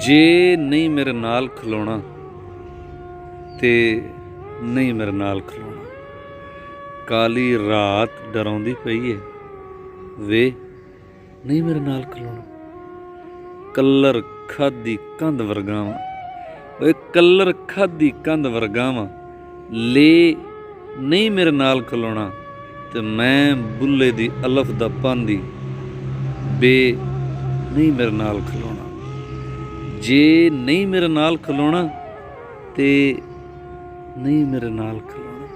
जे नहीं मेरे नाल खलोना ते नहीं मेरे नाल खलोना। काली रात डराउंदी पई है वे नहीं मेरे नाल खलोना। कलर खादी कंध वर्गावां, ओए कलर खादी कंध वर्गावां, ले नहीं मेरे नाल खलोना। ते मैं बुल्ले दी अलफ दा पांदी बे नहीं मेरे नाल खलोना। जे नहीं मेरे नाल खलोना ते नहीं मेरे नाल खलोना।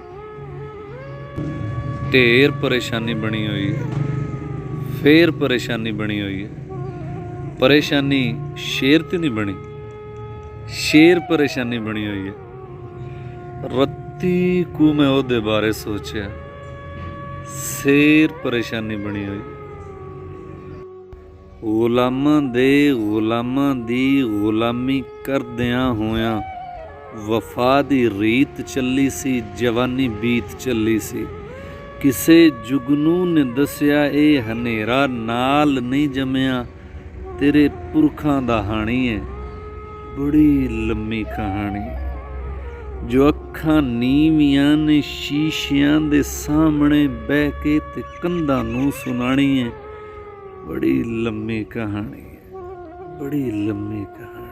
ढेर परेशानी बनी हुई है, फिर परेशानी बनी हुई है। परेशानी शेर ते नहीं बनी, शेर परेशानी बनी हुई है। रत्ती को मैं ओदे बारे सोचा, शेर परेशानी बनी हुई है। गुलामां दे गुलामां दी गुलामी करदियां होया वफा दी रीत चली सी, जवानी बीत चली सी। किसे जुगनू ने दसिया ए हनेरा नाल नहीं जमिया, तेरे पुरखां दा हाणी है बड़ी लम्मी कहानी। जो अखां नीवियां ने शीशियां दे सामने बह के ते कंधां नूं सुनाणी है बड़ी लम्मी कहानी है, बड़ी लम्मी कहानी।